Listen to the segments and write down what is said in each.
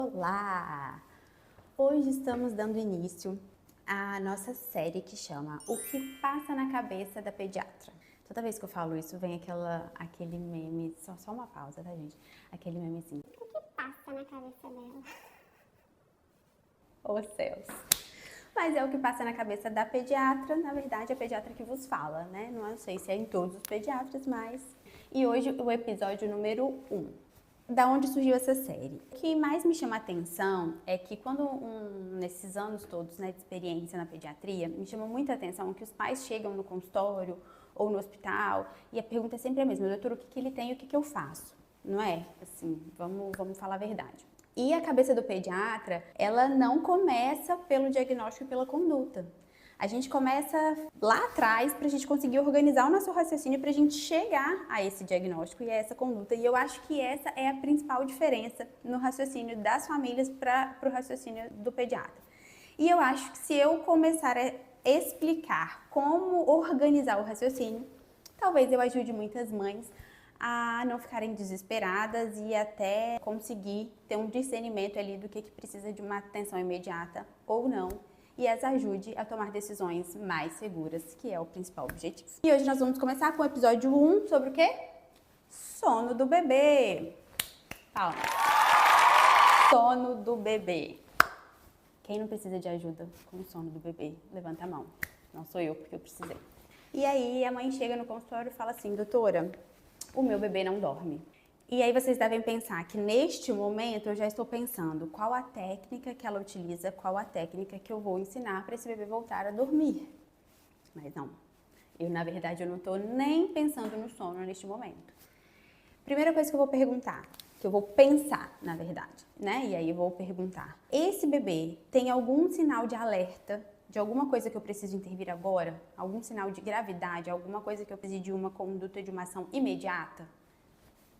Olá! Hoje estamos dando início à nossa série que chama O que passa na cabeça da pediatra. Toda vez que eu falo isso, vem aquele meme, só uma pausa, tá, gente? Aquele meme assim, O que passa na cabeça dela? Ô céus! Mas é o que passa na cabeça da pediatra, na verdade, é a pediatra que vos fala, né? Não sei se é em todos os pediatras, mas... E hoje o episódio número 1. Da onde surgiu essa série? O que mais me chama a atenção é que nesses anos todos, né, de experiência na pediatria, me chama muita atenção que os pais chegam no consultório ou no hospital e a pergunta é sempre a mesma: doutor, o que ele tem e o que eu faço? Não é? Assim, vamos falar a verdade. E a cabeça do pediatra, ela não começa pelo diagnóstico e pela conduta. A gente começa lá atrás para a gente conseguir organizar o nosso raciocínio para a gente chegar a esse diagnóstico e a essa conduta. E eu acho que essa é a principal diferença no raciocínio das famílias para o raciocínio do pediatra. E eu acho que se eu começar a explicar como organizar o raciocínio, talvez eu ajude muitas mães a não ficarem desesperadas e até conseguir ter um discernimento ali do que precisa de uma atenção imediata ou não, e as ajude a tomar decisões mais seguras, que é o principal objetivo. E hoje nós vamos começar com o episódio 1 sobre o quê? Sono do bebê. Palmas. Sono do bebê. Quem não precisa de ajuda com o sono do bebê? Levanta a mão. Não sou eu, porque eu precisei. E aí a mãe chega no consultório e fala assim: doutora, o meu bebê não dorme. E aí vocês devem pensar que neste momento eu já estou pensando qual a técnica que ela utiliza, qual a técnica que eu vou ensinar para esse bebê voltar a dormir. Mas não, na verdade eu não estou nem pensando no sono neste momento. Primeira coisa que eu vou perguntar, que eu vou pensar, na verdade, né? E aí eu vou perguntar: esse bebê tem algum sinal de alerta, de alguma coisa que eu preciso intervir agora? Algum sinal de gravidade, alguma coisa que eu preciso de uma conduta, de uma ação imediata?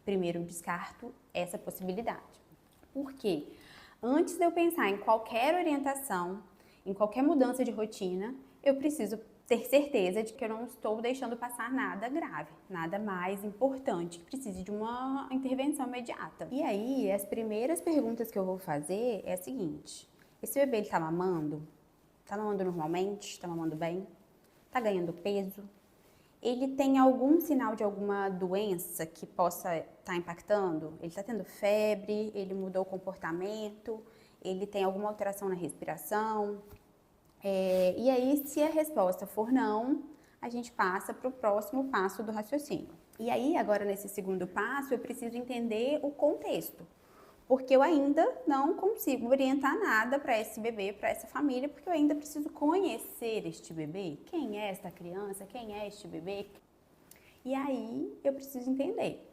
Primeiro eu descarto essa possibilidade. Por quê? Antes de eu pensar em qualquer orientação, em qualquer mudança de rotina, eu preciso ter certeza de que eu não estou deixando passar nada grave, nada mais importante, que precise de uma intervenção imediata. E aí, as primeiras perguntas que eu vou fazer é a seguinte: esse bebê ele tá mamando? Tá mamando normalmente? Tá mamando bem? Tá ganhando peso? Ele tem algum sinal de alguma doença que possa estar impactando? Ele está tendo febre? Ele mudou o comportamento? Ele tem alguma alteração na respiração? E aí, se a resposta for não, a gente passa para o próximo passo do raciocínio. E aí, agora nesse segundo passo, eu preciso entender o contexto, porque eu ainda não consigo orientar nada para esse bebê, para essa família, porque eu ainda preciso conhecer este bebê. Quem é esta criança? Quem é este bebê? E aí eu preciso entender.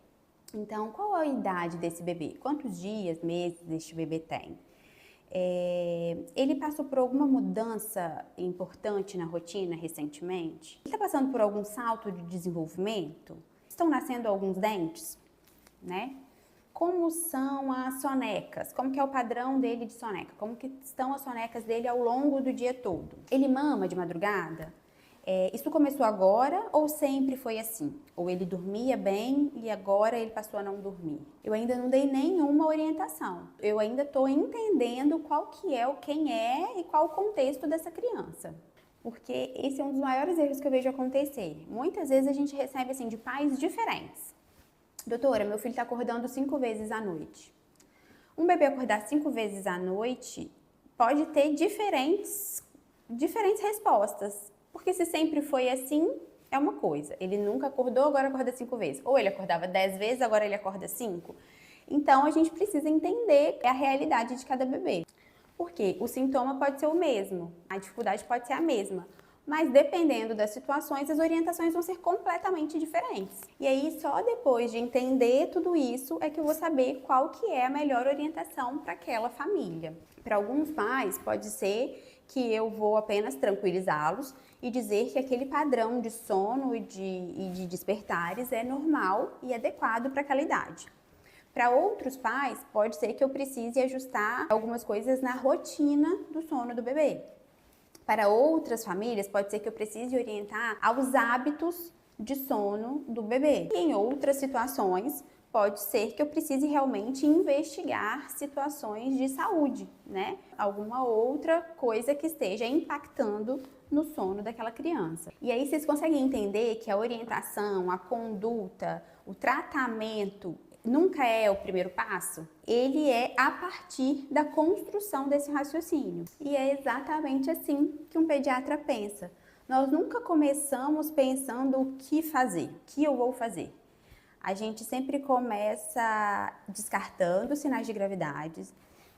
Então, qual a idade desse bebê? Quantos dias, meses este bebê tem? Ele passou por alguma mudança importante na rotina recentemente? Ele está passando por algum salto de desenvolvimento? Estão nascendo alguns dentes, né? Como são as sonecas? Como que é o padrão dele de soneca? Como que estão as sonecas dele ao longo do dia todo? Ele mama de madrugada? Isso começou agora ou sempre foi assim? Ou ele dormia bem e agora ele passou a não dormir? Eu ainda não dei nenhuma orientação. Eu ainda estou entendendo qual que é, quem é e qual o contexto dessa criança. Porque esse é um dos maiores erros que eu vejo acontecer. Muitas vezes a gente recebe assim de pais diferentes. Doutora, meu filho está acordando 5 vezes à noite. Um bebê acordar 5 vezes à noite pode ter diferentes respostas. Porque se sempre foi assim, é uma coisa. Ele nunca acordou, agora acorda 5 vezes. Ou ele acordava 10 vezes, agora ele acorda 5. Então, a gente precisa entender a realidade de cada bebê. Porque o sintoma pode ser o mesmo, a dificuldade pode ser a mesma. Mas dependendo das situações, as orientações vão ser completamente diferentes. E aí, só depois de entender tudo isso, é que eu vou saber qual que é a melhor orientação para aquela família. Para alguns pais, pode ser que eu vou apenas tranquilizá-los e dizer que aquele padrão de sono e de despertares é normal e adequado para aquela idade. Para outros pais, pode ser que eu precise ajustar algumas coisas na rotina do sono do bebê. Para outras famílias, pode ser que eu precise orientar aos hábitos de sono do bebê. E em outras situações, pode ser que eu precise realmente investigar situações de saúde, né? Alguma outra coisa que esteja impactando no sono daquela criança. E aí vocês conseguem entender que a orientação, a conduta, o tratamento nunca é o primeiro passo? Ele é a partir da construção desse raciocínio. E é exatamente assim que um pediatra pensa. Nós nunca começamos pensando o que fazer, o que eu vou fazer. A gente sempre começa descartando sinais de gravidade,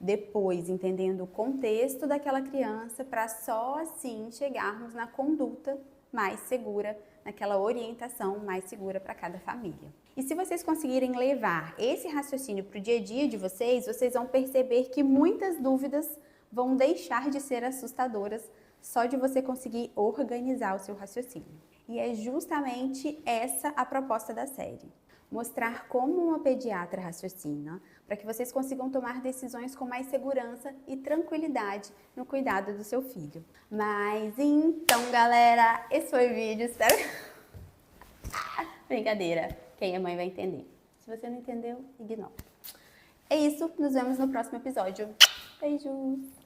depois entendendo o contexto daquela criança para só assim chegarmos na conduta mais segura, naquela orientação mais segura para cada família. E se vocês conseguirem levar esse raciocínio para o dia a dia de vocês, vocês vão perceber que muitas dúvidas vão deixar de ser assustadoras só de você conseguir organizar o seu raciocínio. E é justamente essa a proposta da série. Mostrar como uma pediatra raciocina para que vocês consigam tomar decisões com mais segurança e tranquilidade no cuidado do seu filho. Mas então, galera, esse foi o vídeo. Espero... Brincadeira, quem é mãe vai entender. Se você não entendeu, ignora. É isso, nos vemos no próximo episódio. Beijos!